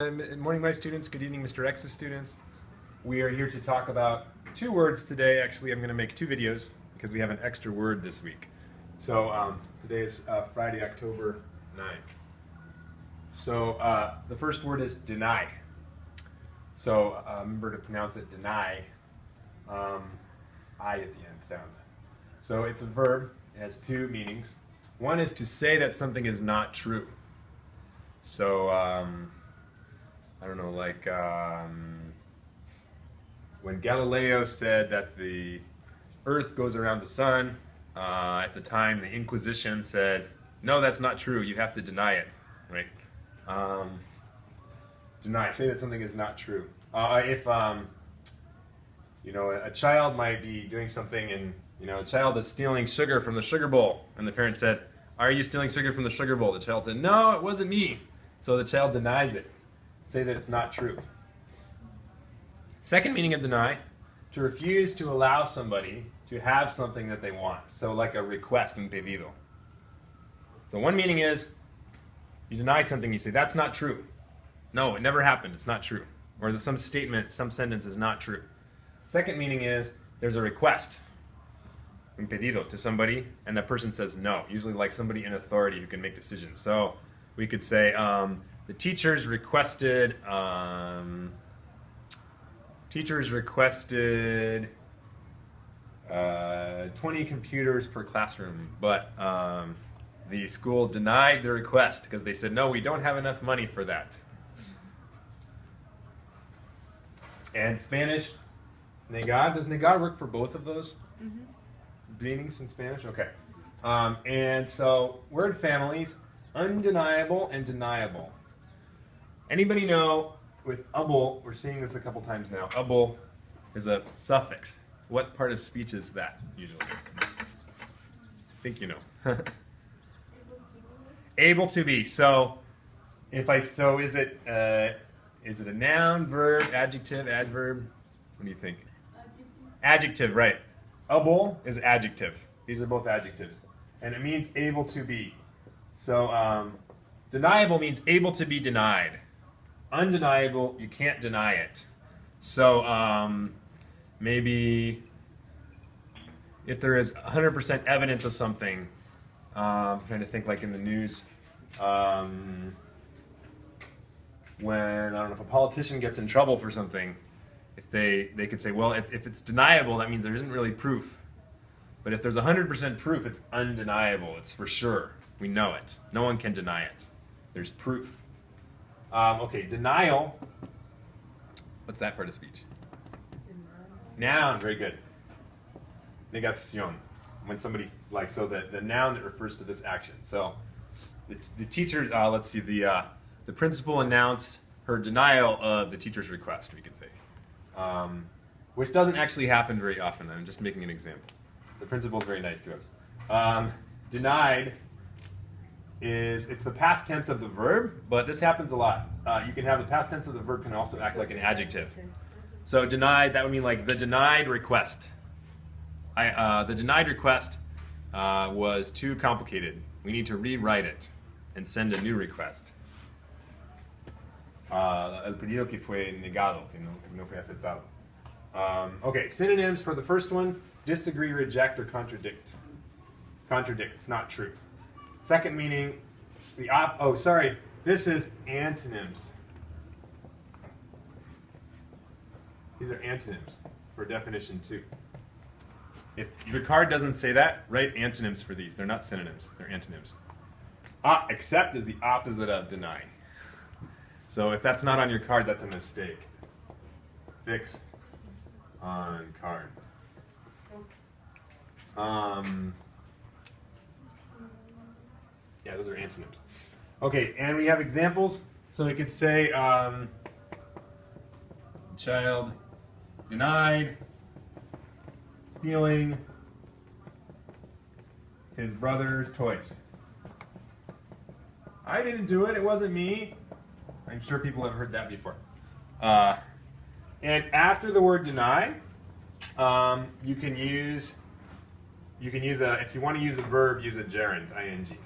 Good morning, my students. Good evening, Mr. X's students. We are here to talk about two words today. Actually, I'm going to make two videos because we have an extra word this week. So today is Friday, October 9th. So the first word is deny. So remember to pronounce it deny. I at the end sound. So it's a verb. It has two meanings. One is to say that something is not true. So I don't know, like when Galileo said that the Earth goes around the sun, at the time the Inquisition said, no, that's not true, you have to deny it, right? Deny, say that something is not true. If you know, a child might be doing something and, you know, a child is stealing sugar from the sugar bowl, and the parent said, are you stealing sugar from the sugar bowl? The child said, no, it wasn't me. So the child denies it. Say that it's not true. Second meaning of deny, to refuse to allow somebody to have something that they want. So like a request, un pedido. So one meaning is, you deny something, you say, that's not true. No, it never happened, it's not true. Or some statement, some sentence is not true. Second meaning is, there's a request, un pedido, to somebody, and that person says no. Usually like somebody in authority who can make decisions. So we could say, the teachers requested 20 computers per classroom, but the school denied the request because they said, no, we don't have enough money for that. And Spanish, negar, does negar work for both of those meanings in Spanish? Okay. And so word families, undeniable and deniable. Anybody know, with ubble, we're seeing this a couple times now, ubble is a suffix. What part of speech is that, usually? I think you know. Able to be. So, is it a noun, verb, adjective, adverb? What do you think? Adjective, right. Ubble is adjective. These are both adjectives. And it means able to be. So, deniable means able to be denied. Undeniable, you can't deny it. So maybe if there is 100% evidence of something, I'm trying to think like in the news, when, I don't know, if a politician gets in trouble for something, if they could say, well, if it's deniable, that means there isn't really proof. But if there's 100% proof, it's undeniable, it's for sure. We know it. No one can deny it. There's proof. Okay, denial. What's that part of speech? Noun, very good. Negación. When somebody's like, so the noun that refers to this action. So the teachers, let's see, the principal announced her denial of the teacher's request, we could say. Which doesn't actually happen very often. I'm just making an example. The principal is very nice to us. Denied. It's the past tense of the verb, but this happens a lot. You can have the past tense of the verb can also act like an adjective. So denied, that would mean like the denied request. The denied request was too complicated. We need to rewrite it and send a new request. El pedido que fue negado, que no fue aceptado. Okay, synonyms for the first one, disagree, reject, or contradict. Contradict, it's not true. Second meaning, this is antonyms. These are antonyms for definition 2. If your card doesn't say that, write antonyms for these. They're not synonyms, they're antonyms. Accept is the opposite of deny. So if that's not on your card, that's a mistake. Fix on card. Yeah, those are antonyms. Okay, and we have examples. So we could say, child denied stealing his brother's toys. I didn't do it, it wasn't me. I'm sure people have heard that before. And after the word deny, you can use if you want to use a verb, use a gerund, ing.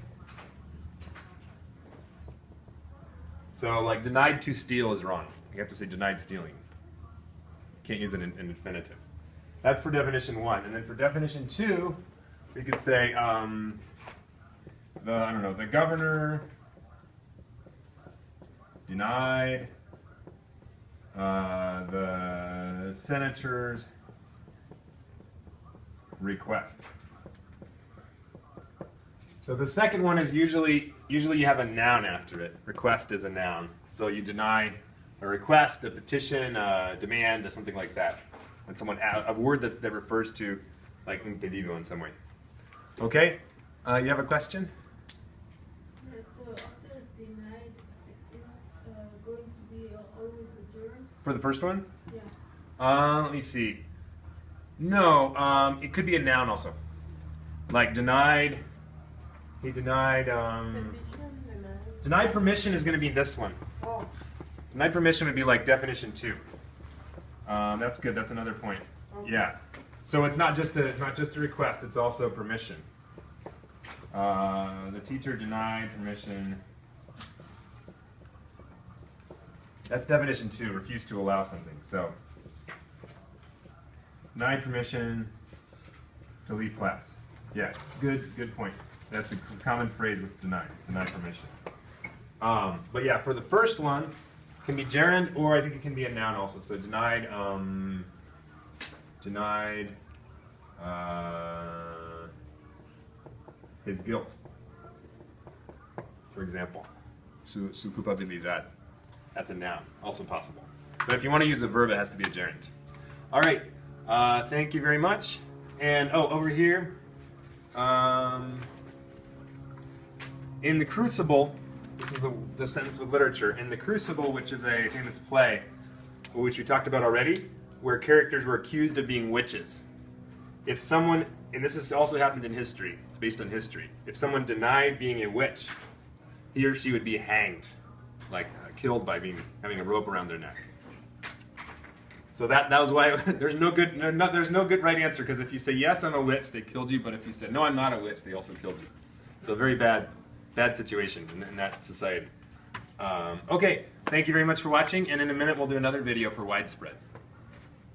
So like denied to steal is wrong. You have to say denied stealing. Can't use it in infinitive. That's for definition 1. And then for definition 2, we could say the governor denied the senator's request. So the second one is usually you have a noun after it. Request is a noun. So you deny a request, a petition, a demand, or something like that. When someone a word that refers to like un pedido in some way. Okay? You have a question? Yeah, so after denied, it's going to be always adjourned? For the first one? Yeah. Let me see. No, it could be a noun also. Like denied, he denied, denied permission is going to be this one. Oh. Denied permission would be like definition 2. That's good, that's another point. Okay. Yeah. So it's not just a request, it's also permission. The teacher denied permission. That's definition 2, refuse to allow something. So, denied permission to leave class. Yeah, good point. That's a common phrase with denied permission. But yeah, for the first one, it can be gerund, or I think it can be a noun also. So denied, his guilt, for example. Su culpabilidad. That's a noun, also possible. But if you want to use a verb, it has to be a gerund. All right, thank you very much. And over here, in The Crucible, this is the sentence with literature. In The Crucible, which is a famous play, which we talked about already, where characters were accused of being witches. If someone, and this has also happened in history, it's based on history. If someone denied being a witch, he or she would be hanged, like killed by having a rope around their neck. So that was why there's no good right answer, because if you say yes, I'm a witch, they killed you. But if you said no, I'm not a witch, they also killed you. So a very bad situation in that society. Okay, thank you very much for watching, and in a minute we'll do another video for widespread.